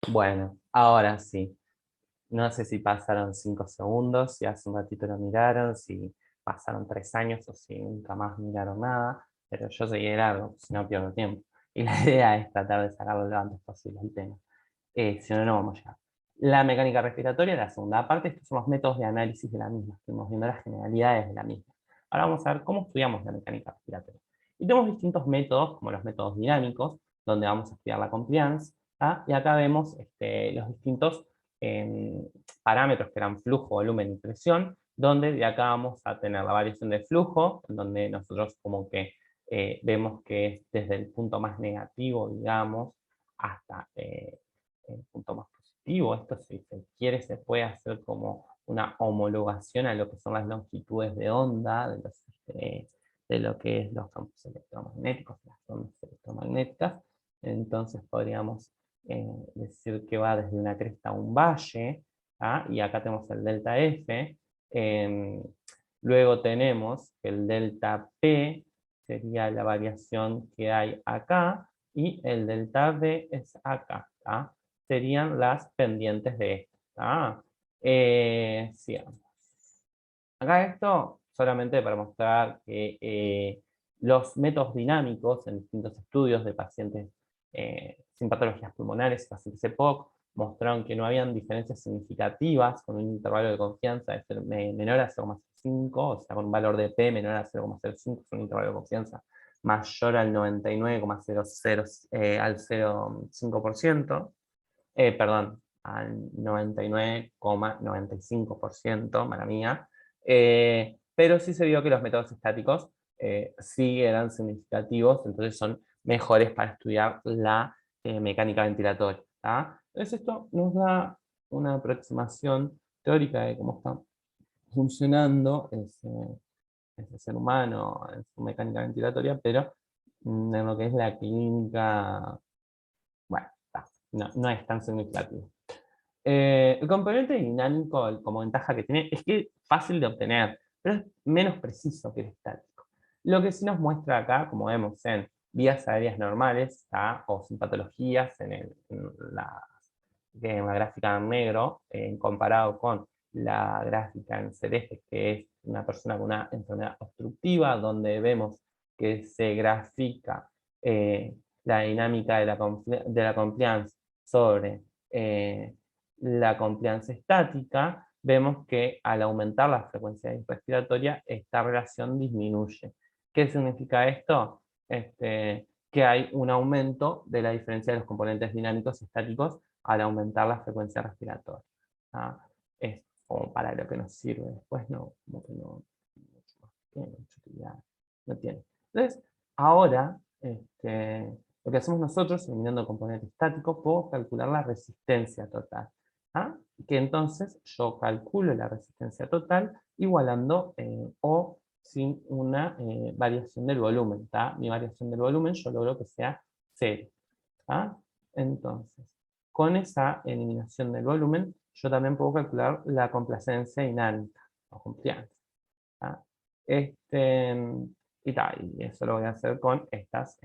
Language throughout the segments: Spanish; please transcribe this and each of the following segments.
Bueno, ahora sí. No sé si pasaron 5 segundos, si hace un ratito lo miraron, si pasaron 3 años o si nunca más miraron nada, pero yo seguí largo, si no pierdo tiempo. Y la idea es tratar de sacarlo lo antes posible el tema. Si no, no vamos a llegar. La mecánica respiratoria, la segunda parte, estos son los métodos de análisis de la misma. Estuvimos viendo las generalidades de la misma. Ahora vamos a ver cómo estudiamos la mecánica respiratoria. Y tenemos distintos métodos, como los métodos dinámicos, donde vamos a estudiar la compliance. ¿Ah? Y acá vemos los distintos parámetros que eran flujo, volumen y presión, donde de acá vamos a tener la variación de flujo, donde nosotros como que vemos que es desde el punto más negativo, digamos, hasta el punto más positivo. Esto, si se quiere, se puede hacer como una homologación a lo que son las longitudes de onda, de lo que es los campos electromagnéticos, las ondas electromagnéticas. Entonces podríamos decir que va desde una cresta a un valle, ¿ah? Y acá tenemos el delta F. Luego tenemos que el delta P sería la variación que hay acá, y el delta V es acá. ¿Ah? Serían las pendientes de esto. ¿Ah? Sigamos. Acá esto solamente para mostrar que los métodos dinámicos en distintos estudios de pacientes sin patologías pulmonares, pacientes EPOC, mostraron que no habían diferencias significativas con un intervalo de confianza de ser menor a 0,5, o sea, con un valor de P menor a 0,05, es un intervalo de confianza mayor al 99,00 al 0,5%, perdón, al 99,95%, mala mía, pero sí se vio que los métodos estáticos sí eran significativos, entonces son mejores para estudiar la mecánica ventilatoria. ¿Tá? Entonces esto nos da una aproximación teórica de cómo está funcionando ese ser humano en su mecánica ventilatoria, pero en lo que es la clínica, bueno, no, no es tan significativo. El componente dinámico, como ventaja que tiene, es que es fácil de obtener, pero es menos preciso que el estático. Lo que sí nos muestra acá, como vemos en vías aéreas normales, ¿tá? O sin patologías en la gráfica en negro, comparado con la gráfica en celeste, que es una persona con una enfermedad obstructiva, donde vemos que se grafica la dinámica de la compliance sobre la compliance estática, vemos que al aumentar la frecuencia respiratoria, esta relación disminuye. ¿Qué significa esto? Que hay un aumento de la diferencia de los componentes dinámicos y estáticos al aumentar la frecuencia respiratoria. ¿Ah? Es como para lo que nos sirve. Después no, como que no, mucha utilidad, no tiene. Entonces, ahora, lo que hacemos nosotros, eliminando el componente estático, puedo calcular la resistencia total. ¿Ah? Que entonces yo calculo la resistencia total igualando o sin una variación del volumen. ¿Tá? Mi variación del volumen yo logro que sea 0. ¿Ah? Entonces, con esa eliminación del volumen, yo también puedo calcular la complacencia dinámica o compliance. ¿Ah? Y, y eso lo voy a hacer con estas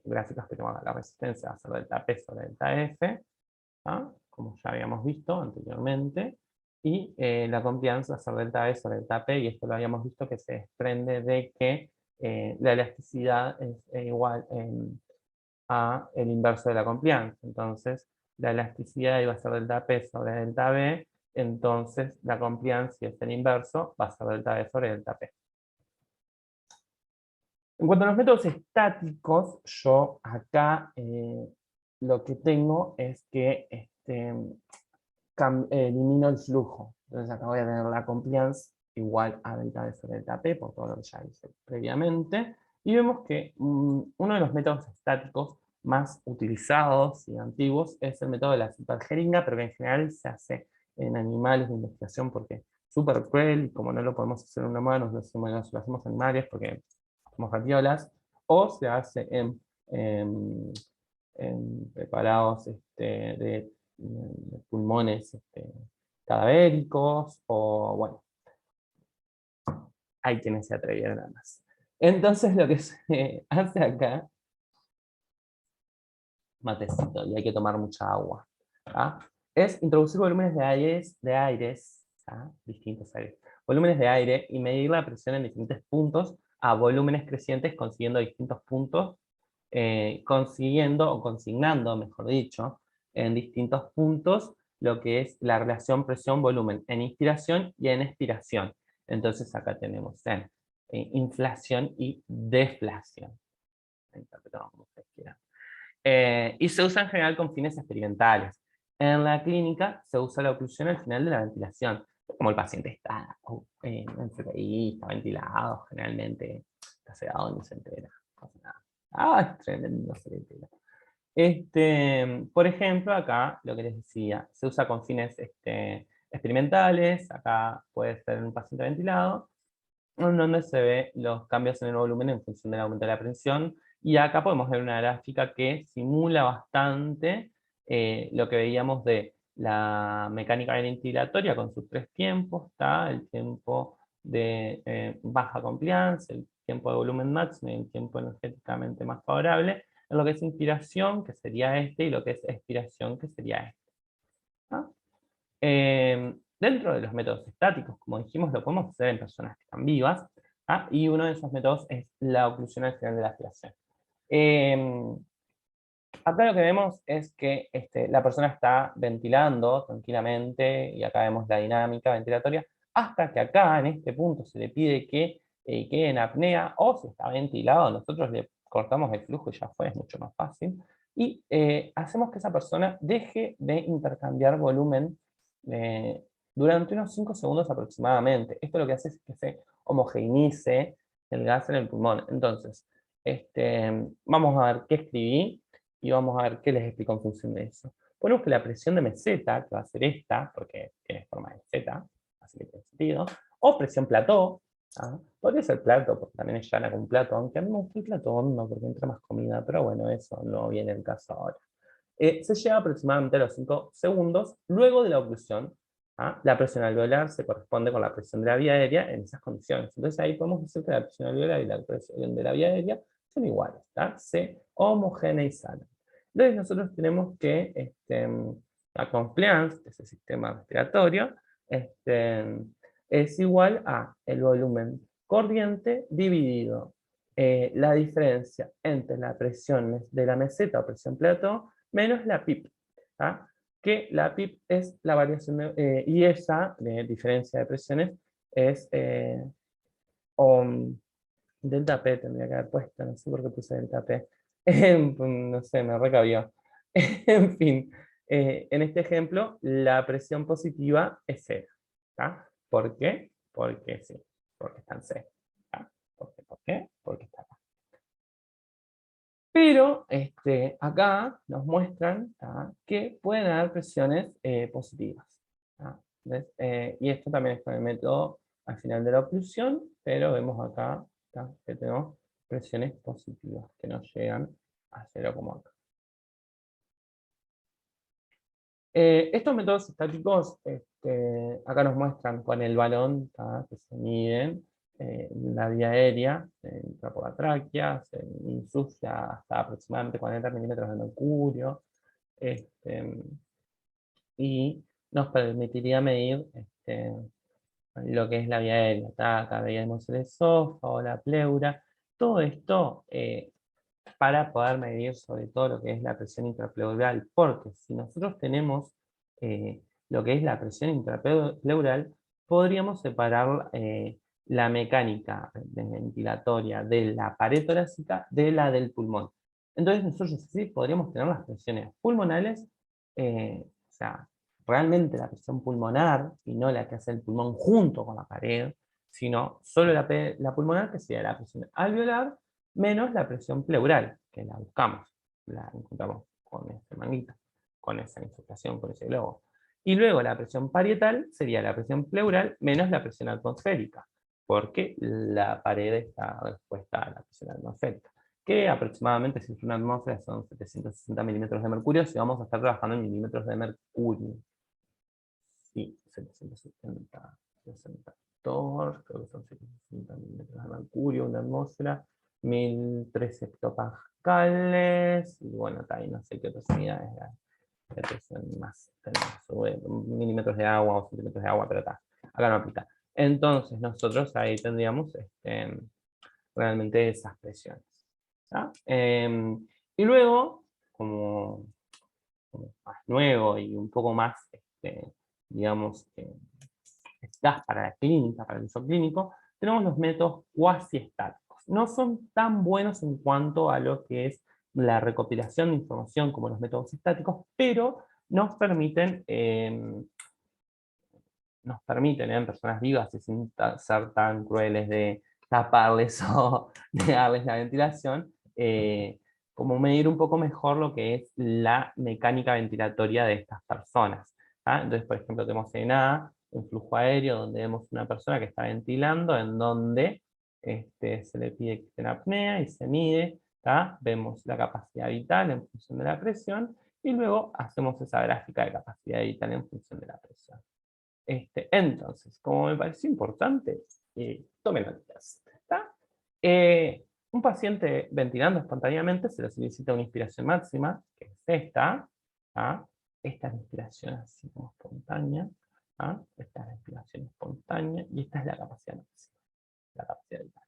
gráficas que tengo acá. La resistencia va a ser delta P sobre delta F, ¿ah? Como ya habíamos visto anteriormente, y la compliance va a ser delta E sobre delta P, y esto lo habíamos visto que se desprende de que la elasticidad es igual a el inverso de la compliance. Entonces, la elasticidad iba a ser delta P sobre delta B, entonces la compliance, si es el inverso, va a ser delta B sobre delta P. En cuanto a los métodos estáticos, yo acá lo que tengo es que elimino el flujo. Entonces acá voy a tener la compliance igual a delta B sobre delta P, por todo lo que ya hice previamente. Y vemos que uno de los métodos estáticos más utilizados y antiguos es el método de la ciperjeringa, pero que en general se hace en animales de investigación porque es súper cruel, y como no lo podemos hacer en humanos, lo hacemos en animales porque somos ratiolas, o se hace en preparados de pulmones cadavéricos, o bueno, hay quienes se atrevieron a más. Entonces lo que se hace acá, matecito, y hay que tomar mucha agua. ¿ah? Es introducir volúmenes de aires, distintos aires, volúmenes de aire y medir la presión en diferentes puntos a volúmenes crecientes consiguiendo distintos puntos, consiguiendo o consignando, mejor dicho, en distintos puntos lo que es la relación presión-volumen en inspiración y en expiración. Entonces acá tenemos en inflación y deflación. Interpretamos como ustedes quieran. Y se usa en general con fines experimentales. En la clínica se usa la oclusión al final de la ventilación. Como el paciente está en CPI, está ventilado, generalmente está sedado, ni se entera. No pasa nada. Es tremendo, no se le entera. Por ejemplo, acá lo que les decía, se usa con fines experimentales. Acá puede ser un paciente ventilado, en donde se ve los cambios en el volumen en función del aumento de la presión. Y acá podemos ver una gráfica que simula bastante lo que veíamos de la mecánica ventilatoria con sus tres tiempos, ¿tá? El tiempo de baja compliance, el tiempo de volumen máximo y el tiempo energéticamente más favorable, en lo que es inspiración, que sería este, y lo que es expiración, que sería este. ¿Ah? Dentro de los métodos estáticos, como dijimos, lo podemos hacer en personas que están vivas, y uno de esos métodos es la oclusión al final de la aspiración. Acá lo que vemos es que la persona está ventilando tranquilamente, y acá vemos la dinámica ventilatoria, hasta que acá, en este punto, se le pide que quede en apnea, o si está ventilado, nosotros le cortamos el flujo y ya fue, es mucho más fácil, y hacemos que esa persona deje de intercambiar volumen durante unos 5 segundos aproximadamente. Esto lo que hace es que se homogeneice el gas en el pulmón. Entonces, vamos a ver qué escribí, y vamos a ver qué les explico en función de eso. Ponemos que la presión de meseta, que va a ser esta, porque tiene forma de Z, así que tiene sentido, o presión plató, podría ser plato, porque también es llana con plato, aunque a mí me gusta el plato no, porque entra más comida, pero bueno, eso no viene el caso ahora. Se llega aproximadamente a los 5 segundos luego de la oclusión. La presión alveolar se corresponde con la presión de la vía aérea en esas condiciones. Entonces ahí podemos decir que la presión alveolar y la presión de la vía aérea son iguales, se homogeneizan. Entonces nosotros tenemos que la compliance de ese sistema respiratorio es igual a el volumen corriente dividido la diferencia entre la presión de la meseta o presión plató menos la PIP, que la PIP es la variación y esa diferencia de presiones es delta P, tendría que haber puesto, no sé por qué puse delta P, no sé, me recabió. En fin, en este ejemplo, la presión positiva es cero. ¿Por qué? Porque sí, porque está en C. ¿Por qué? Porque está acá. Pero acá nos muestran que pueden haber presiones positivas. Y esto también es con el método al final de la oclusión, pero vemos acá que tenemos presiones positivas que nos llegan a 0, como acá. Estos métodos estáticos acá nos muestran con el balón que se miden la vía aérea, se entra por la tráquea, se insufla hasta aproximadamente 40 milímetros de mercurio, y nos permitiría medir lo que es la vía aérea. Acá veíamos el esófago, la pleura, todo esto para poder medir sobre todo lo que es la presión intrapleural, porque si nosotros tenemos lo que es la presión intrapleural, podríamos separar la mecánica ventilatoria de la pared torácica de la del pulmón. Entonces nosotros sí podríamos tener las presiones pulmonales, o sea, realmente la presión pulmonar, y no la que hace el pulmón junto con la pared, sino solo la pulmonar, que sería la presión alveolar, menos la presión pleural, que la buscamos, la encontramos con este manguito, con esa insuflación, con ese globo. Y luego la presión parietal sería la presión pleural menos la presión atmosférica, porque la pared está expuesta a la presión atmosférica, que aproximadamente, si es una atmósfera, son 760 milímetros de mercurio, si vamos a estar trabajando en milímetros de mercurio. Sí, 770, 62, creo que son 760 milímetros de mercurio, una atmósfera, 1013 hectopascales, y bueno, ahí no sé qué otras unidades hay. de presión más, sube milímetros de agua o centímetros de agua, pero está, acá no aplica. Entonces nosotros ahí tendríamos realmente esas presiones. Y luego, como más nuevo y un poco más, digamos, eficaz para la clínica, para el uso clínico, tenemos los métodos cuasi estáticos. No son tan buenos en cuanto a lo que es la recopilación de información como los métodos estáticos, pero nos permiten en personas vivas y sin ser tan crueles de taparles o de darles la ventilación, como medir un poco mejor lo que es la mecánica ventilatoria de estas personas. Entonces, por ejemplo, tenemos en A un flujo aéreo donde vemos una persona que está ventilando, en donde se le pide que esté en apnea y se mide, vemos la capacidad vital en función de la presión, y luego hacemos esa gráfica de capacidad vital en función de la presión. Entonces, como me pareció importante, tomen notas. Un paciente ventilando espontáneamente se le solicita una inspiración máxima, que es esta. Esta es la inspiración así como espontánea. Esta es la inspiración espontánea y esta es la capacidad máxima. La capacidad vital.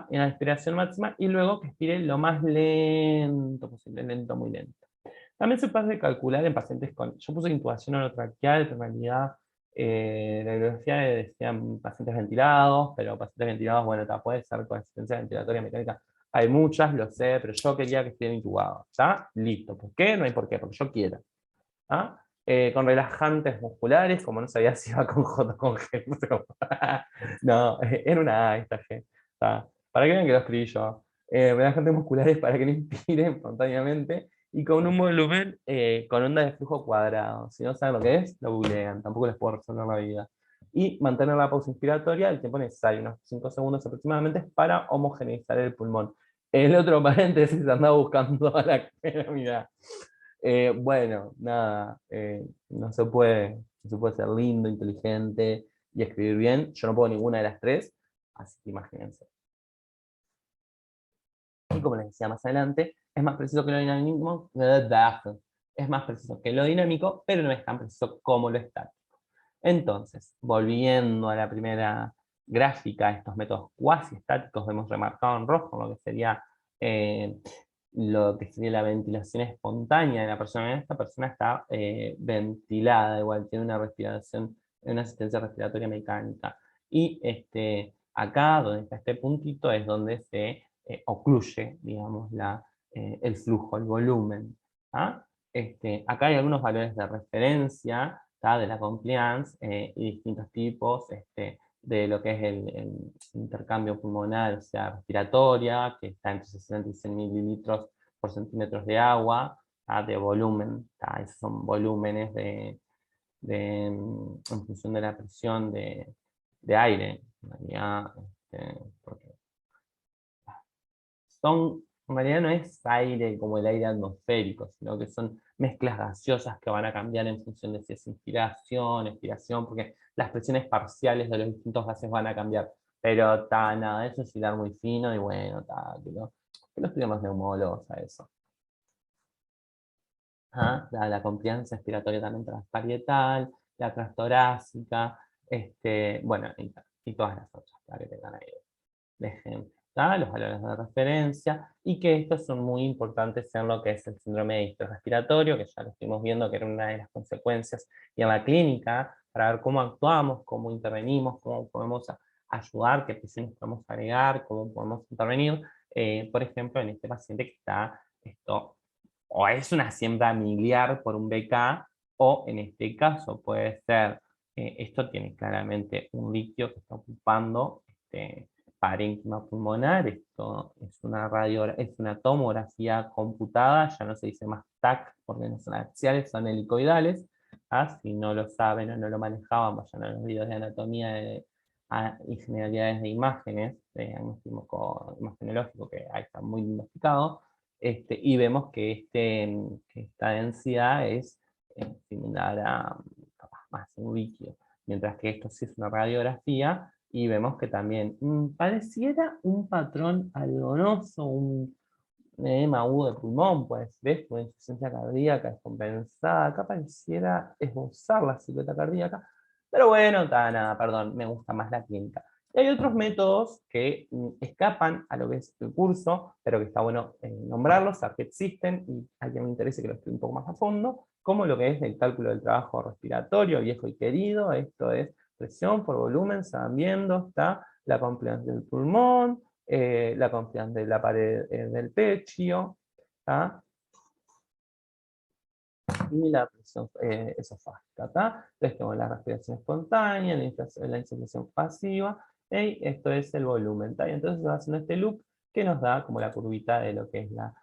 En la inspiración máxima y luego que expire lo más lento posible, lento, muy lento. También se puede calcular en pacientes con, yo puse intubación orotraqueal, pero en realidad la bibliografía decían pacientes ventilados, pero pacientes ventilados, bueno, puede ser con asistencia ventilatoria mecánica. Hay muchas, lo sé, pero yo quería que estén intubados. ¿Está? Listo. ¿Por qué? No hay por qué, porque yo quiero. Con relajantes musculares, como no sabía si iba con J o con G. No, sé cómo. No, era una A esta G. Para que vean que lo escribí yo. Relajantes musculares para que no inspiren espontáneamente y con un volumen con onda de flujo cuadrado. Si no saben lo que es, lo googlean, tampoco les puedo resolver la vida. Y mantener la pausa inspiratoria el tiempo necesario, unos 5 segundos aproximadamente, para homogeneizar el pulmón. El otro paréntesis andaba buscando a la mira. Bueno, nada, no se puede ser lindo, inteligente y escribir bien. Yo no puedo ninguna de las tres, así que imagínense. Y como les decía más adelante, es más preciso que lo dinámico, es más preciso que lo dinámico, pero no es tan preciso como lo estático. Entonces, volviendo a la primera gráfica, estos métodos cuasi estáticos vemos remarcado en rojo lo que sería la ventilación espontánea de la persona. Esta persona está ventilada, igual tiene una respiración, una asistencia respiratoria mecánica. Y acá, donde está este puntito, es donde se ocluye, digamos, el flujo, el volumen. Acá hay algunos valores de referencia de la compliance y distintos tipos de lo que es el intercambio pulmonar, o sea, respiratoria, que está entre 60 y 100 mililitros por centímetros de agua, de volumen. Esos son volúmenes en función de la presión de aire. En realidad, porque en realidad no es aire como el aire atmosférico, sino que son mezclas gaseosas que van a cambiar en función de si es inspiración, expiración, porque las presiones parciales de los distintos gases van a cambiar. Pero nada, eso es hilar muy fino y bueno, que lo estudiamos neumólogos a eso. La confianza expiratoria también transparietal, la transtorácica, bueno, y todas las otras, para que tengan ahí de ejemplo. Los valores de referencia, y que estos son muy importantes en lo que es el síndrome de distrés respiratorio, que ya lo estuvimos viendo que era una de las consecuencias, y en la clínica, para ver cómo actuamos, cómo intervenimos, cómo podemos ayudar, qué presiones podemos agregar, cómo podemos intervenir, por ejemplo, en este paciente que está o es una siembra miliar por un BK, o en este caso puede ser, esto tiene claramente un líquido que está ocupando parénquima pulmonar. Esto es es una tomografía computada, ya no se dice más TAC porque no son axiales, son helicoidales. Si no lo saben o no lo manejaban, vayan a los videos de anatomía y generalidades de imágenes, de diagnóstico imagenológico, que ahí está muy diagnosticado. Y vemos que esta densidad es similar a más un líquido, mientras que esto sí es una radiografía, y vemos que también pareciera un patrón algonoso, edema agudo de pulmón, puede ser esto, una insuficiencia cardíaca descompensada. Acá pareciera esbozar la silueta cardíaca, pero bueno, nada, perdón, me gusta más la clínica. Y hay otros métodos que escapan a lo que es el curso, pero que está bueno nombrarlos, saber que existen, y a quien me interese que lo estudie un poco más a fondo, como lo que es el cálculo del trabajo respiratorio, viejo y querido. Esto es presión por volumen, se van viendo, está la compliance del pulmón, la compliance de la pared del pecho, ¿tá? Y la presión esofágica, ¿tá? Entonces tengo la respiración espontánea, la insuflación pasiva, y esto es el volumen, ¿tá? Y entonces se va haciendo este loop que nos da como la curvita de lo que es la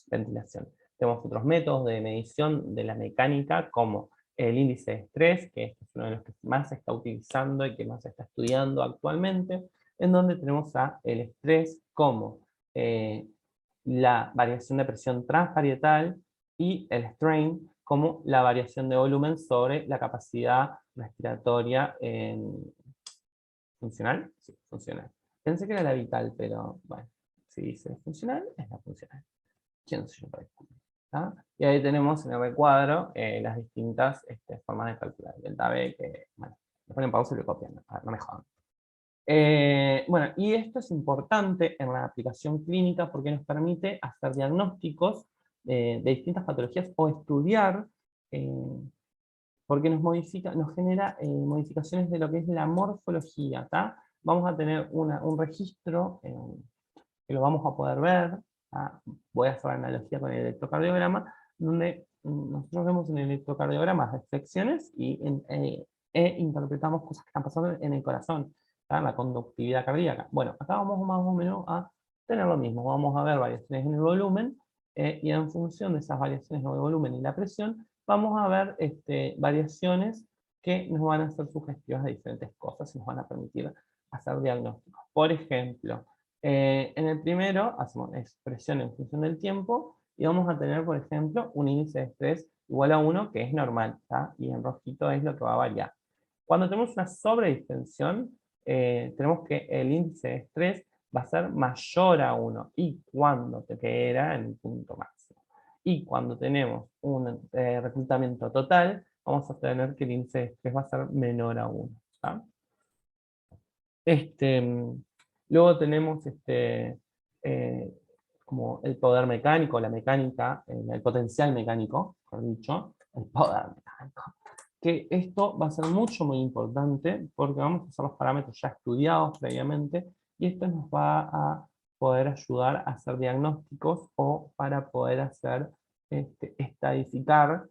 ventilación. Tenemos otros métodos de medición de la mecánica, como el índice de estrés, que este es uno de los que más se está utilizando y que más se está estudiando actualmente, en donde tenemos el estrés como la variación de presión transparietal y el strain como la variación de volumen sobre la capacidad respiratoria funcional. Sí, funcional. Pensé que era la vital, pero bueno, si dice funcional, es la funcional. ¿Quién soy yo para discutir? Y ahí tenemos en el recuadro las distintas formas de calcular. Delta B, que, bueno, le ponen pausa y lo copian, no me jodan. Bueno, y esto es importante en la aplicación clínica porque nos permite hacer diagnósticos de distintas patologías o estudiar, porque nos genera modificaciones de lo que es la morfología, ¿tá? Vamos a tener un registro que lo vamos a poder ver, ¿tá? Voy a hacer la analogía con el electrocardiograma, donde nosotros vemos en el electrocardiograma reflexiones y interpretamos cosas que están pasando en el corazón, ¿tá? La conductividad cardíaca. Bueno, acá vamos más o menos a tener lo mismo, vamos a ver variaciones en el volumen, y en función de esas variaciones en el volumen y la presión, vamos a ver variaciones que nos van a ser sugestivas de diferentes cosas y nos van a permitir hacer diagnósticos. Por ejemplo, en el primero hacemos expresión en función del tiempo y vamos a tener, por ejemplo, un índice de estrés igual a 1, que es normal, ¿tá? Y en rojito es lo que va a variar. Cuando tenemos una sobredistensión, tenemos que el índice de estrés va a ser mayor a 1, y cuando te queda en el punto máximo. Y cuando tenemos un reclutamiento total, vamos a tener que el índice de estrés va a ser menor a 1. ¿Tá? Luego tenemos como el poder mecánico, la mecánica, el potencial mecánico, mejor dicho, el poder mecánico. Que esto va a ser muy importante porque vamos a usar los parámetros ya estudiados previamente y esto nos va a poder ayudar a hacer diagnósticos o para poder hacer estadificar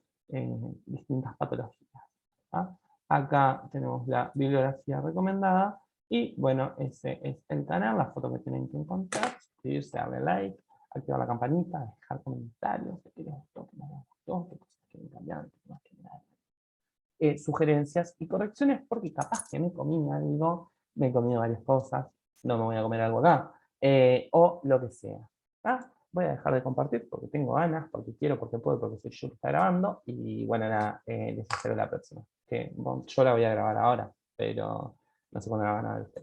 distintas patologías. ¿Tá? Acá tenemos la bibliografía recomendada y bueno, ese es el canal, la foto que tienen que encontrar, suscribirse, darle like, activar la campanita, dejar comentarios, qué les gustó, qué no les gustó, qué cosas quieren cambiar, qué más quieren dar. Sugerencias y correcciones, porque capaz que me comí algo, me he comido varias cosas, no me voy a comer algo acá, o lo que sea. ¿Ah? Voy a dejar de compartir porque tengo ganas, porque quiero, porque puedo, porque soy yo que está grabando, y bueno, nada, les espero la próxima. Que bueno, yo la voy a grabar ahora, pero no sé cuándo la van a ver ustedes.